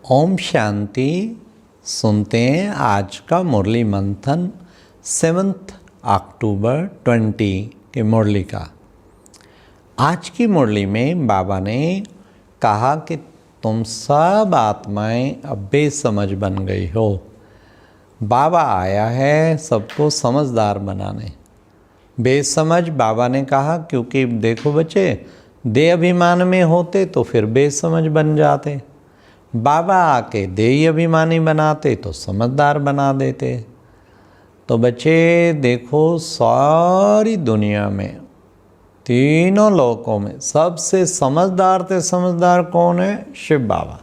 ओम शांति। सुनते हैं आज का मुरली मंथन 7 अक्टूबर 20 की मुरली का। आज की मुरली में बाबा ने कहा कि तुम सब आत्माएं अब बेसमझ बन गई हो। बाबा आया है सबको समझदार बनाने। बेसमझ बाबा ने कहा क्योंकि देखो बच्चे, देह अभिमान में होते तो फिर बेसमझ बन जाते। बाबा आके देही अभिमानी बनाते तो समझदार बना देते। तो बच्चे देखो, सारी दुनिया में तीनों लोकों में सबसे समझदार से समझदार कौन है? शिव बाबा,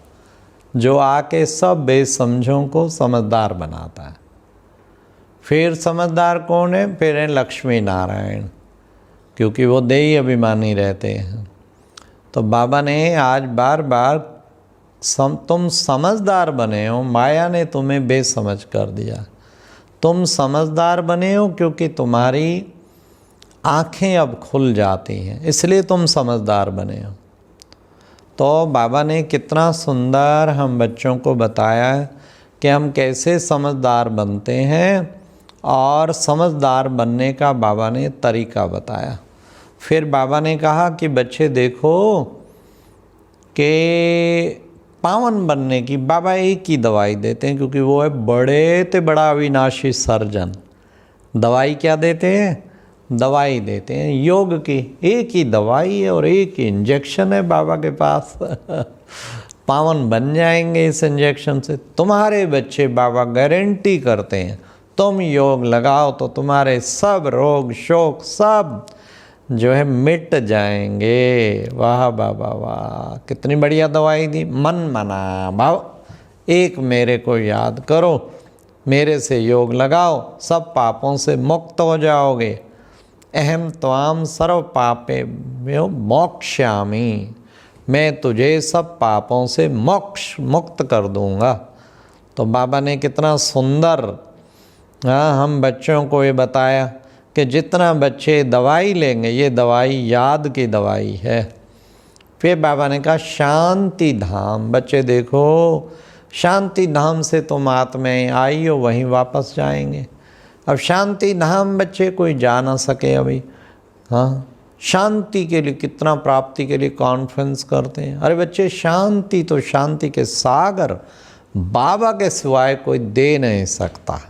जो आके सब बेसमझों को समझदार बनाता है। फिर समझदार कौन है? फिर है लक्ष्मी नारायण, क्योंकि वो देही अभिमानी रहते हैं। तो बाबा ने आज बार बार तुम समझदार बने हो, माया ने तुम्हें बेसमझ कर दिया। तुम समझदार बने हो क्योंकि तुम्हारी आँखें अब खुल जाती हैं, इसलिए तुम समझदार बने हो। तो बाबा ने कितना सुंदर हम बच्चों को बताया कि हम कैसे समझदार बनते हैं, और समझदार बनने का बाबा ने तरीका बताया। फिर बाबा ने कहा कि बच्चे देखो कि पावन बनने की बाबा एक ही दवाई देते हैं, क्योंकि वो है बड़े ते बड़ा अविनाशी सर्जन। दवाई क्या देते हैं? दवाई देते हैं योग की। एक ही दवाई है और एक ही इंजेक्शन है बाबा के पास। पावन बन जाएंगे इस इंजेक्शन से। तुम्हारे बच्चे बाबा गारंटी करते हैं, तुम योग लगाओ तो तुम्हारे सब रोग शोक सब जो है मिट जाएंगे। वाह बाबा वाह, कितनी बढ़िया दवाई दी। मन मना भाव, एक मेरे को याद करो, मेरे से योग लगाओ, सब पापों से मुक्त हो जाओगे। अहम त्वाम सर्व पापे मोक्ष्यामि, मैं तुझे सब पापों से मुक्त कर दूंगा। तो बाबा ने कितना सुंदर हम बच्चों को ये बताया कि जितना बच्चे दवाई लेंगे, ये दवाई याद की दवाई है। फिर बाबा ने कहा शांति धाम। बच्चे देखो, शांति धाम से तुम आत्माएं आई हो, वहीं वापस जाएंगे। अब शांति धाम बच्चे कोई जा ना सके अभी। हाँ, शांति के लिए कितना प्राप्ति के लिए कॉन्फ्रेंस करते हैं। अरे बच्चे, शांति तो शांति के सागर बाबा के सिवाय कोई दे नहीं सकता।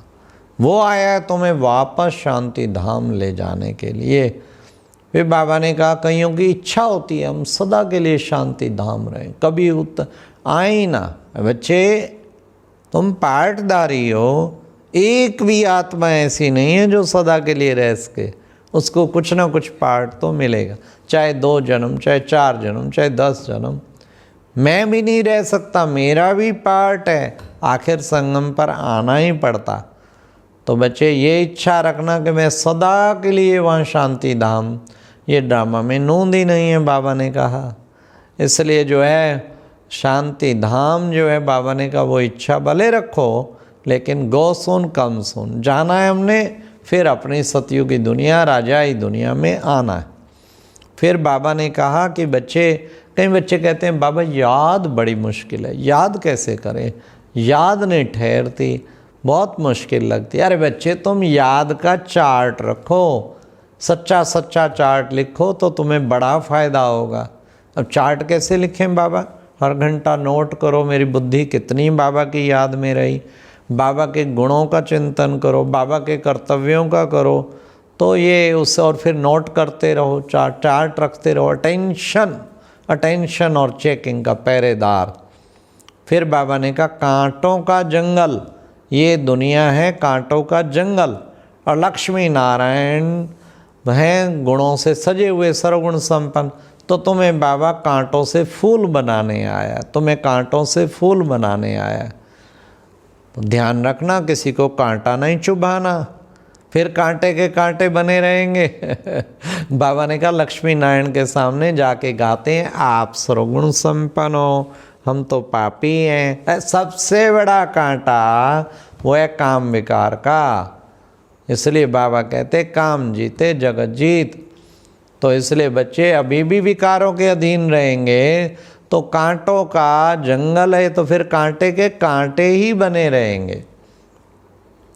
वो आया है तुम्हें वापस शांति धाम ले जाने के लिए। फिर बाबा ने कहा कईयों की इच्छा होती है हम सदा के लिए शांति धाम रहें, कभी आए ही ना। बच्चे, तुम पाठधारी हो, एक भी आत्मा ऐसी नहीं है जो सदा के लिए रह सके। उसको कुछ ना कुछ पार्ट तो मिलेगा, चाहे 2 जन्म, चाहे 4 जन्म, चाहे 10 जन्म। मैं भी नहीं रह सकता, मेरा भी पार्ट है, आखिर संगम पर आना ही पड़ता। तो बच्चे ये इच्छा रखना कि मैं सदा के लिए वहाँ शांति धाम, ये ड्रामा में नूंद ही नहीं है बाबा ने कहा। इसलिए जो है शांति धाम जो है, बाबा ने कहा वो इच्छा भले रखो, लेकिन गो सुन कम सुन। जाना है हमने, फिर अपनी सतयुगी दुनिया राजाई दुनिया में आना है। फिर बाबा ने कहा कि बच्चे, कई बच्चे कहते हैं बाबा याद बड़ी मुश्किल है, याद कैसे करें, याद नहीं ठहरती, बहुत मुश्किल लगती है। अरे बच्चे, तुम याद का चार्ट रखो, सच्चा सच्चा चार्ट लिखो तो तुम्हें बड़ा फ़ायदा होगा। अब चार्ट कैसे लिखें बाबा? हर घंटा नोट करो मेरी बुद्धि कितनी बाबा की याद में रही, बाबा के गुणों का चिंतन करो, बाबा के कर्तव्यों का करो, तो ये उससे, और फिर नोट करते रहो, चार्ट रखते रहो। अटेंशन और चेकिंग का पहरेदार। फिर बाबा ने कहा कांटों का जंगल, ये दुनिया है कांटों का जंगल, और लक्ष्मी नारायण हैं गुणों से सजे हुए सर्वगुण संपन्न। तो तुम्हें बाबा कांटों से फूल बनाने आया, तुम्हें कांटों से फूल बनाने आया। तो ध्यान रखना, किसी को कांटा नहीं चुभाना, फिर कांटे के कांटे बने रहेंगे। बाबा ने कहा लक्ष्मी नारायण के सामने जाके गाते हैं आप सर्वगुण संपन्न हो, हम तो पापी हैं। सबसे बड़ा कांटा वो है काम विकार का। इसलिए बाबा कहते काम जीते जगत जीत। तो इसलिए बच्चे अभी भी विकारों के अधीन रहेंगे तो कांटों का जंगल है, तो फिर कांटे के कांटे ही बने रहेंगे।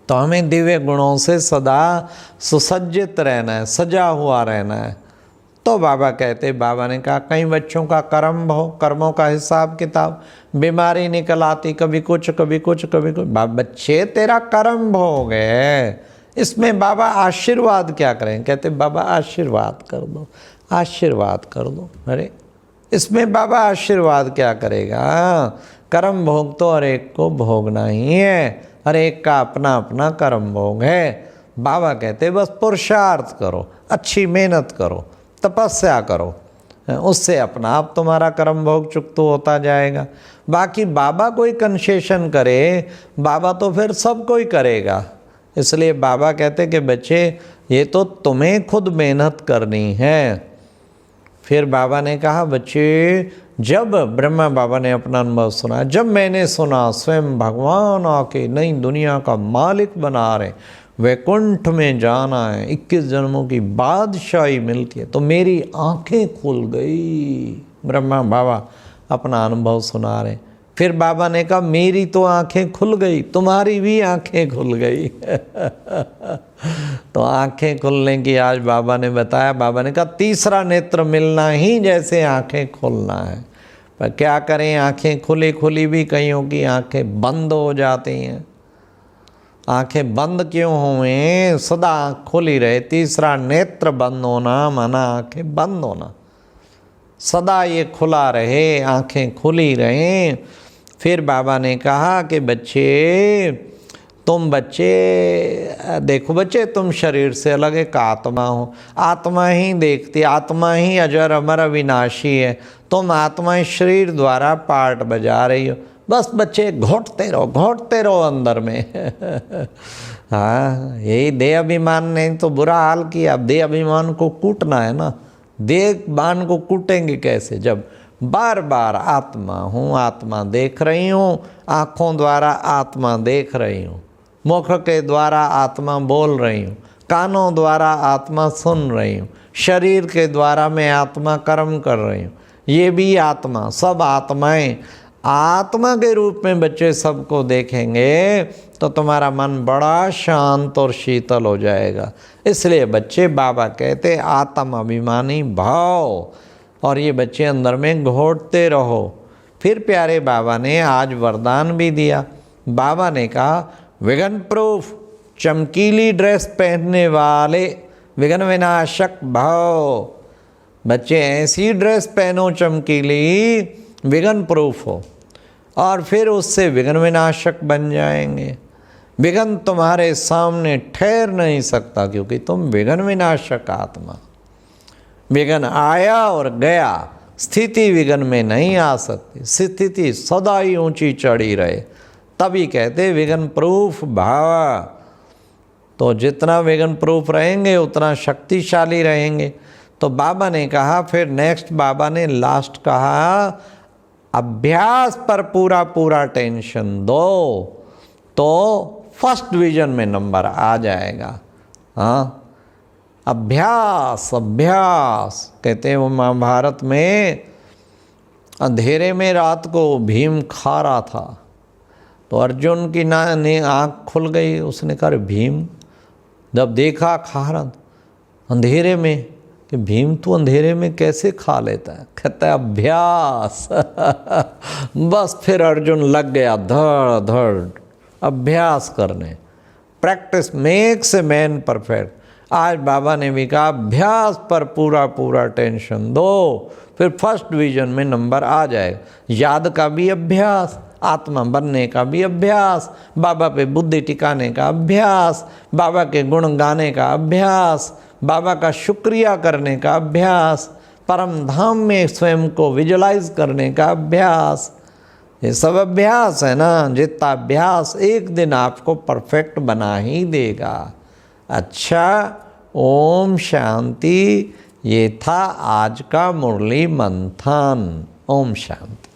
तो हमें दिव्य गुणों से सदा सुसज्जित रहना है, सजा हुआ रहना है। तो बाबा कहते, बाबा ने कहा कई बच्चों का कर्मों का हिसाब किताब, बीमारी निकल आती, कभी कुछ कभी कुछ कभी कुछ। बच्चे तेरा कर्म भोग है, इसमें बाबा आशीर्वाद क्या करें? कहते बाबा आशीर्वाद कर दो, आशीर्वाद कर दो। अरे इसमें बाबा आशीर्वाद क्या करेगा? कर्म भोग तो हर एक को भोगना ही है, हर एक का अपना अपना कर्म भोग है। बाबा कहते बस पुरुषार्थ करो, अच्छी मेहनत करो, तपस्या करो, उससे अपना आप तुम्हारा कर्म भोग चुक्त होता जाएगा। बाकी बाबा कोई कंसेशन करे, बाबा तो फिर सब कोई करेगा। इसलिए बाबा कहते कि बच्चे ये तो तुम्हें खुद मेहनत करनी है। फिर बाबा ने कहा बच्चे, जब ब्रह्मा बाबा ने अपना अनुभव सुना, जब मैंने सुना स्वयं भगवान आके नई दुनिया का मालिक बना रहे, वैकुंठ में जाना है, 21 जन्मों की बादशाही मिलती है, तो मेरी आंखें खुल गई। ब्रह्मा बाबा अपना अनुभव सुना रहे। फिर बाबा ने कहा मेरी तो आंखें खुल गई, तुम्हारी भी आंखें खुल गई। तो आंखें खुलने की आज बाबा ने बताया। बाबा ने कहा तीसरा नेत्र मिलना ही जैसे आंखें खुलना है। पर क्या करें, आंखें खुली खुली भी कईयों की आंखें बंद हो जाती हैं। आंखें बंद क्यों हुए? सदा आँख खुली रहे। तीसरा नेत्र बंद होना माना आंखें बंद होना, सदा ये खुला रहे, आंखें खुली रहें। फिर बाबा ने कहा कि बच्चे, तुम बच्चे देखो बच्चे, तुम शरीर से अलग एक आत्मा हो, आत्मा ही देखती, आत्मा ही अजर अमर अविनाशी है। तुम आत्मा इस शरीर द्वारा पार्ट बजा रही हो। बस बच्चे घोटते रहो अंदर में। हाँ, यही देह अभिमान ने तो बुरा हाल किया। अब देह अभिमान को कूटना है ना। देह बान को कूटेंगे कैसे? जब बार बार आत्मा हूँ, आत्मा देख रही हूँ, आँखों द्वारा आत्मा देख रही हूँ, मुख के द्वारा आत्मा बोल रही हूँ, कानों द्वारा आत्मा सुन रही हूँ, शरीर के द्वारा मैं आत्मा कर्म कर रही हूँ। ये भी आत्मा, सब आत्माएं आत्मा के रूप में बच्चे सबको देखेंगे तो तुम्हारा मन बड़ा शांत और शीतल हो जाएगा। इसलिए बच्चे बाबा कहते आत्म अभिमानी भाव, और ये बच्चे अंदर में घोटते रहो। फिर प्यारे बाबा ने आज वरदान भी दिया। बाबा ने कहा विघ्न प्रूफ, चमकीली ड्रेस पहनने वाले, विघ्न विनाशक भाव। बच्चे ऐसी ड्रेस पहनो चमकीली, विघ्न प्रूफ हो, और फिर उससे विघ्न विनाशक बन जाएंगे। विघ्न तुम्हारे सामने ठहर नहीं सकता, क्योंकि तुम विघ्न विनाशक आत्मा। विघ्न आया और गया, स्थिति विघ्न में नहीं आ सकती। स्थिति सदा ही ऊंची चढ़ी रहे, तभी कहते विघ्न प्रूफ भाव। तो जितना विघ्न प्रूफ रहेंगे उतना शक्तिशाली रहेंगे। तो बाबा ने कहा, फिर नेक्स्ट बाबा ने लास्ट कहा, अभ्यास पर पूरा पूरा टेंशन दो तो फर्स्ट डिवीजन में नंबर आ जाएगा। हाँ, अभ्यास अभ्यास कहते हैं। वो महाभारत में अंधेरे में रात को भीम खा रहा था, तो अर्जुन की ने आँख खुल गई। उसने कहा भीम, जब देखा खा रहा अंधेरे में, कि भीम तो अंधेरे में कैसे खा लेता है? कहता है अभ्यास। बस फिर अर्जुन लग गया धड़ धड़ अभ्यास करने। Practice makes a man perfect. आज बाबा ने भी कहा अभ्यास पर पूरा पूरा टेंशन दो, फिर फर्स्ट डिवीजन में नंबर आ जाए। याद का भी अभ्यास, आत्मा बनने का भी अभ्यास, बाबा पे बुद्धि टिकाने का अभ्यास, बाबा के गुण गाने का अभ्यास, बाबा का शुक्रिया करने का अभ्यास, परम धाम में स्वयं को विजुलाइज करने का अभ्यास। ये सब अभ्यास है ना। जितना अभ्यास एक दिन आपको परफेक्ट बना ही देगा। अच्छा, ओम शांति। ये था आज का मुरली मंथन। ओम शांति।